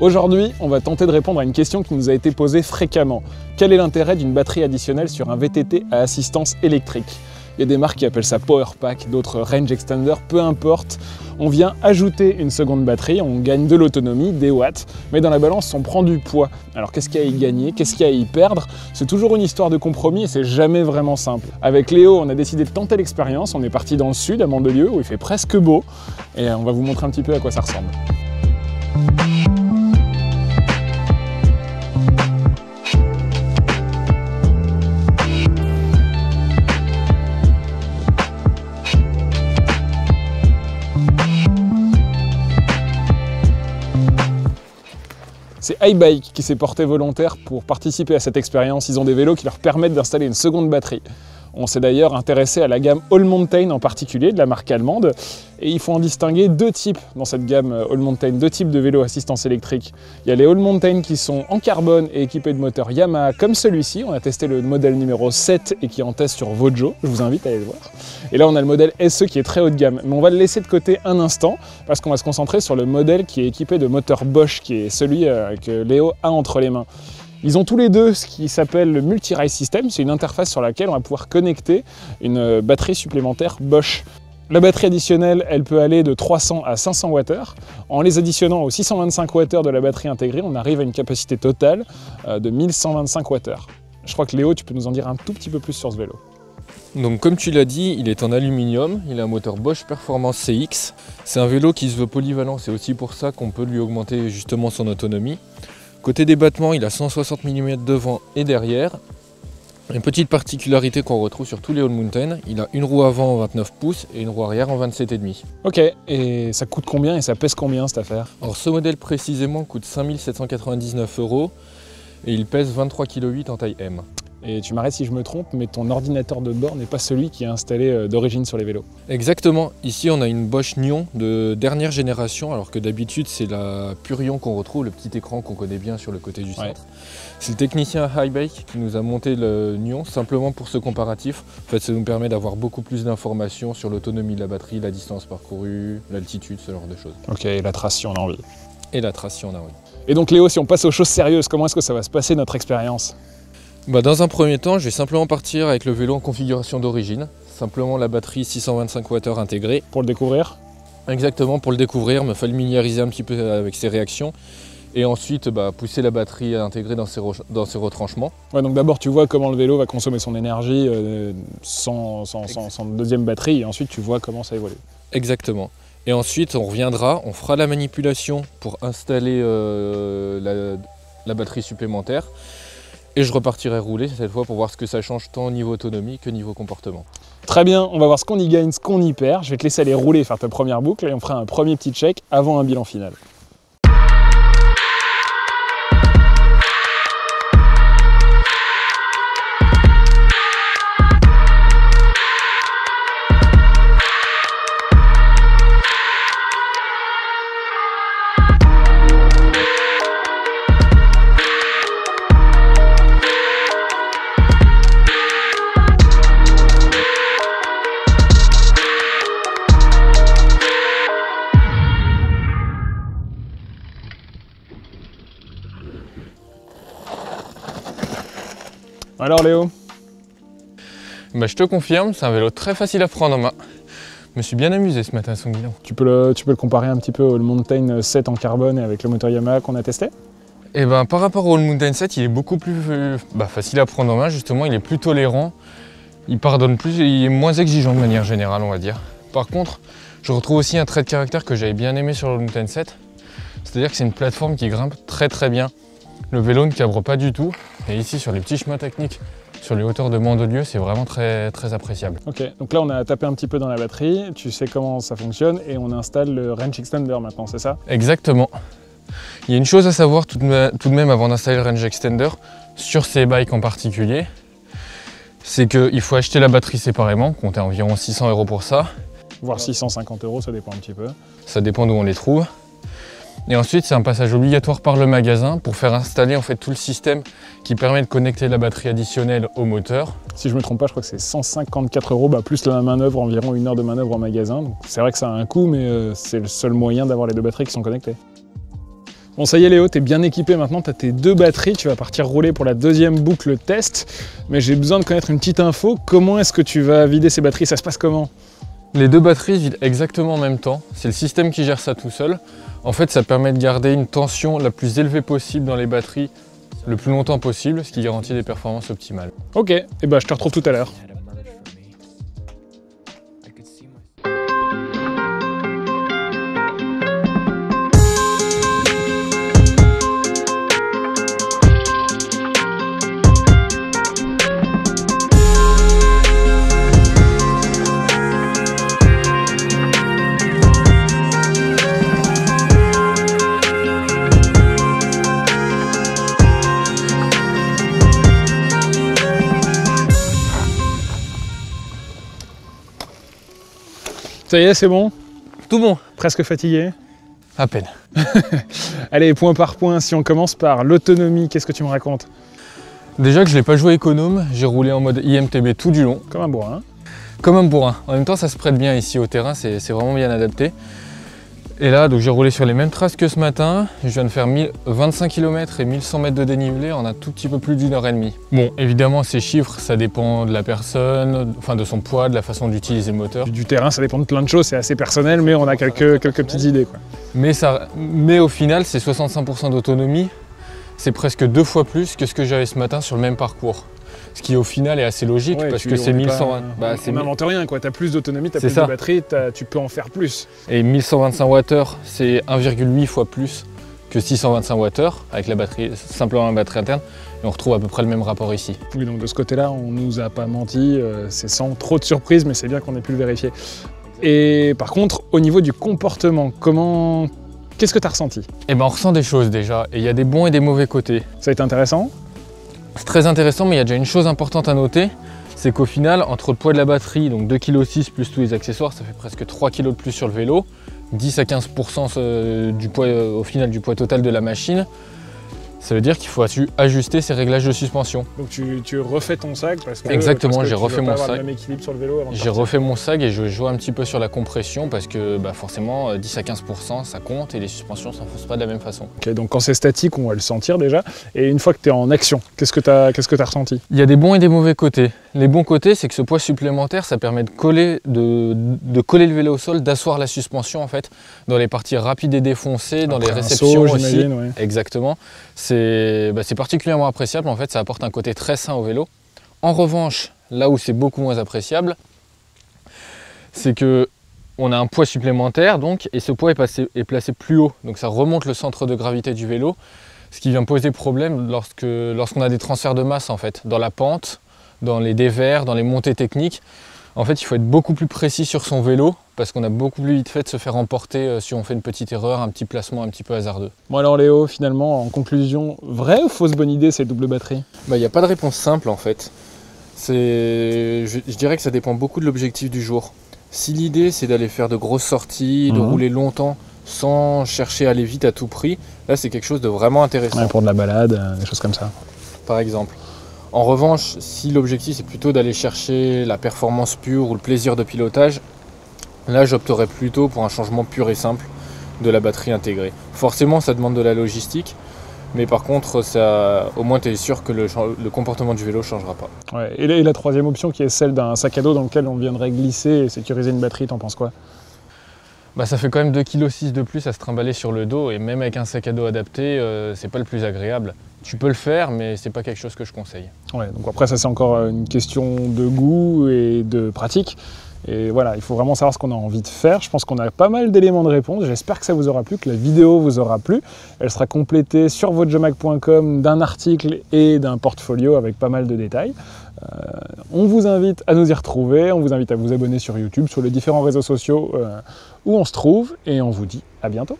Aujourd'hui, on va tenter de répondre à une question qui nous a été posée fréquemment. Quel est l'intérêt d'une batterie additionnelle sur un VTT à assistance électrique? Il y a des marques qui appellent ça Power Pack, d'autres Range Extender, peu importe. On vient ajouter une seconde batterie, on gagne de l'autonomie, des watts, mais dans la balance, on prend du poids. Alors qu'est-ce qu'il y a à y gagner? Qu'est-ce qu'il y a à y perdre? C'est toujours une histoire de compromis et c'est jamais vraiment simple. Avec Léo, on a décidé de tenter l'expérience. On est parti dans le sud, à Mandelieu, où il fait presque beau, et on va vous montrer un petit peu à quoi ça ressemble. C'est iBike qui s'est porté volontaire pour participer à cette expérience. Ils ont des vélos qui leur permettent d'installer une seconde batterie. On s'est d'ailleurs intéressé à la gamme All Mountain en particulier, de la marque allemande. Et il faut en distinguer deux types dans cette gamme All Mountain, deux types de vélos assistance électrique. Il y a les All Mountain qui sont en carbone et équipés de moteurs Yamaha comme celui-ci. On a testé le modèle numéro 7 et qui est en test sur Vojo. Je vous invite à aller le voir. Et là, on a le modèle SE qui est très haut de gamme. Mais on va le laisser de côté un instant parce qu'on va se concentrer sur le modèle qui est équipé de moteur Bosch, qui est celui que Léo a entre les mains. Ils ont tous les deux ce qui s'appelle le Multi-Ride System. C'est une interface sur laquelle on va pouvoir connecter une batterie supplémentaire Bosch. La batterie additionnelle, elle peut aller de 300 à 500 Wh. En les additionnant aux 625 Wh de la batterie intégrée, on arrive à une capacité totale de 1125 Wh. Je crois que Léo, tu peux nous en dire un tout petit peu plus sur ce vélo. Donc comme tu l'as dit, il est en aluminium, il a un moteur Bosch Performance CX. C'est un vélo qui se veut polyvalent, c'est aussi pour ça qu'on peut lui augmenter justement son autonomie. Côté des battements, il a 160 mm devant et derrière. Une petite particularité qu'on retrouve sur tous les All Mountain, il a une roue avant en 29 pouces et une roue arrière en 27,5. Ok, et ça coûte combien et ça pèse combien cette affaire? Alors ce modèle précisément coûte 5 799 € et il pèse 23,8 kg en taille M. Et tu m'arrêtes si je me trompe, mais ton ordinateur de bord n'est pas celui qui est installé d'origine sur les vélos. Exactement, ici on a une Bosch Nion de dernière génération, alors que d'habitude c'est la Purion qu'on retrouve, le petit écran qu'on connaît bien sur le côté du centre. Ouais. C'est le technicien iBike qui nous a monté le Nion simplement pour ce comparatif. En fait, ça nous permet d'avoir beaucoup plus d'informations sur l'autonomie de la batterie, la distance parcourue, l'altitude, ce genre de choses. Ok, et la trace si on a envie. Et la trace si on a envie. Et donc Léo, si on passe aux choses sérieuses, comment est-ce que ça va se passer notre expérience? Dans un premier temps, je vais simplement partir avec le vélo en configuration d'origine, simplement la batterie 625 Wh intégrée. Pour le découvrir? Exactement, pour le découvrir, me familiariser un petit peu avec ses réactions et ensuite pousser la batterie intégrée dans ses retranchements. Ouais, donc d'abord tu vois comment le vélo va consommer son énergie sans deuxième batterie et ensuite tu vois comment ça évolue. Exactement. Et ensuite on reviendra, on fera la manipulation pour installer la batterie supplémentaire. Et je repartirai rouler cette fois pour voir ce que ça change tant au niveau autonomie que niveau comportement. Très bien, on va voir ce qu'on y gagne, ce qu'on y perd. Je vais te laisser aller rouler et faire ta première boucle et on fera un premier petit check avant un bilan final. Alors Léo? Je te confirme, c'est un vélo très facile à prendre en main. Je me suis bien amusé ce matin à son guidon. Tu peux le comparer un petit peu au All Mountain 7 en carbone et avec le moteur Yamaha qu'on a testé? Par rapport au All Mountain 7, il est beaucoup plus facile à prendre en main, justement, il est plus tolérant, il pardonne plus et il est moins exigeant de manière générale, on va dire. Par contre, je retrouve aussi un trait de caractère que j'avais bien aimé sur le All Mountain 7, c'est-à-dire que c'est une plateforme qui grimpe très très bien. Le vélo ne cabre pas du tout et ici sur les petits chemins techniques, sur les hauteurs de Mandelieu, c'est vraiment très très appréciable. Ok, donc là on a tapé un petit peu dans la batterie, tu sais comment ça fonctionne et on installe le Range Extender maintenant, c'est ça? Exactement. Il y a une chose à savoir tout de même avant d'installer le Range Extender, sur ces bikes en particulier, c'est qu'il faut acheter la batterie séparément, compter environ 600 € pour ça. Voire 650 €, ça dépend un petit peu. Ça dépend d'où on les trouve. Et ensuite, c'est un passage obligatoire par le magasin pour faire installer en fait tout le système qui permet de connecter la batterie additionnelle au moteur. Si je ne me trompe pas, je crois que c'est 154 € plus la manœuvre, environ 1 heure de manœuvre en magasin. C'est vrai que ça a un coût, mais c'est le seul moyen d'avoir les deux batteries qui sont connectées. Bon, ça y est Léo, t'es bien équipé maintenant, t'as tes 2 batteries, tu vas partir rouler pour la 2e boucle test. Mais j'ai besoin de connaître une petite info, comment est-ce que tu vas vider ces batteries? Ça se passe comment? Les 2 batteries vident exactement en même temps, c'est le système qui gère ça tout seul. En fait, ça permet de garder une tension la plus élevée possible dans les batteries le plus longtemps possible, ce qui garantit des performances optimales. Ok, et ben je te retrouve tout à l'heure. Ça y est, c'est bon? Tout bon. Presque fatigué? À peine. Allez, point par point, si on commence par l'autonomie, qu'est-ce que tu me racontes? Déjà que je l'ai pas joué économe, j'ai roulé en mode IMTB tout du long. Comme un bourrin. Comme un bourrin. En même temps, ça se prête bien ici au terrain, c'est vraiment bien adapté. Et là, donc j'ai roulé sur les mêmes traces que ce matin. Je viens de faire 25 km et 1100 mètres de dénivelé en un tout petit peu plus d'1 heure et demie. Bon, évidemment, ces chiffres, ça dépend de la personne, enfin de son poids, de la façon d'utiliser le moteur. Du terrain, ça dépend de plein de choses, c'est assez personnel, mais on a quelques petites idées, quoi. Mais au final, c'est 65% d'autonomie. C'est presque 2 fois plus que ce que j'avais ce matin sur le même parcours. Ce qui au final est assez logique, ouais, parce que c'est 1120. On n'invente rien, quoi. Tu as plus d'autonomie, tu as plus de batterie, tu peux en faire plus. Et 1125 Wh, c'est 1,8 fois plus que 625 Wh avec la batterie, simplement la batterie interne. Et on retrouve à peu près le même rapport ici. Oui, donc de ce côté-là, on nous a pas menti, c'est sans trop de surprise, mais c'est bien qu'on ait pu le vérifier. Et par contre, au niveau du comportement, qu'est-ce que tu as ressenti? Eh ben, on ressent des choses déjà, et il y a des bons et des mauvais côtés. Ça a été intéressant? C'est très intéressant, mais il y a déjà une chose importante à noter, c'est qu'au final, entre le poids de la batterie, donc 2,6 kg plus tous les accessoires, ça fait presque 3 kg de plus sur le vélo, 10 à 15% du poids, au final du poids total de la machine. Ça veut dire qu'il faut ajuster ses réglages de suspension. Donc tu refais ton sac parce que exactement, j'ai refait mon sac. J'ai refait mon sac et je joue un petit peu sur la compression parce que forcément 10 à 15% ça compte et les suspensions ne s'enfoncent pas de la même façon. Ok, donc quand c'est statique, on va le sentir déjà. Et une fois que tu es en action, qu'est-ce que tu as ressenti? Il y a des bons et des mauvais côtés. Les bons côtés, c'est que ce poids supplémentaire, ça permet de coller le vélo au sol, d'asseoir la suspension en fait, dans les parties rapides et défoncées, dans les réceptions aussi. Ouais. Exactement. C'est particulièrement appréciable, en fait, ça apporte un côté très sain au vélo. En revanche, là où c'est beaucoup moins appréciable, c'est que on a un poids supplémentaire, donc, et ce poids est placé plus haut, donc ça remonte le centre de gravité du vélo, ce qui vient poser problème lorsqu'on a des transferts de masse, en fait, dans la pente, dans les dévers, dans les montées techniques. En fait, il faut être beaucoup plus précis sur son vélo parce qu'on a beaucoup plus vite fait de se faire emporter si on fait une petite erreur, un petit placement un petit peu hasardeux. Bon alors Léo, finalement, en conclusion, vraie ou fausse bonne idée ces doubles batteries? Il n'y a pas de réponse simple en fait. Je dirais que ça dépend beaucoup de l'objectif du jour. Si l'idée c'est d'aller faire de grosses sorties, de rouler longtemps sans chercher à aller vite à tout prix, là c'est quelque chose de vraiment intéressant. Ouais, pour de la balade, des choses comme ça. Par exemple. En revanche, si l'objectif c'est plutôt d'aller chercher la performance pure ou le plaisir de pilotage, là j'opterais plutôt pour un changement pur et simple de la batterie intégrée. Forcément ça demande de la logistique, mais par contre au moins tu es sûr que le comportement du vélo ne changera pas. Ouais, et la troisième option qui est celle d'un sac à dos dans lequel on viendrait glisser et sécuriser une batterie, t'en penses quoi? Ça fait quand même 2,6 kg de plus à se trimballer sur le dos et même avec un sac à dos adapté, c'est pas le plus agréable. Tu peux le faire, mais c'est pas quelque chose que je conseille. Ouais, donc après ça c'est encore une question de goût et de pratique. Et voilà, il faut vraiment savoir ce qu'on a envie de faire. Je pense qu'on a pas mal d'éléments de réponse. J'espère que ça vous aura plu, que la vidéo vous aura plu. Elle sera complétée sur votejamac.com d'un article et d'un portfolio avec pas mal de détails. On vous invite à nous y retrouver, on vous invite à vous abonner sur YouTube, sur les différents réseaux sociaux où on se trouve, et on vous dit à bientôt.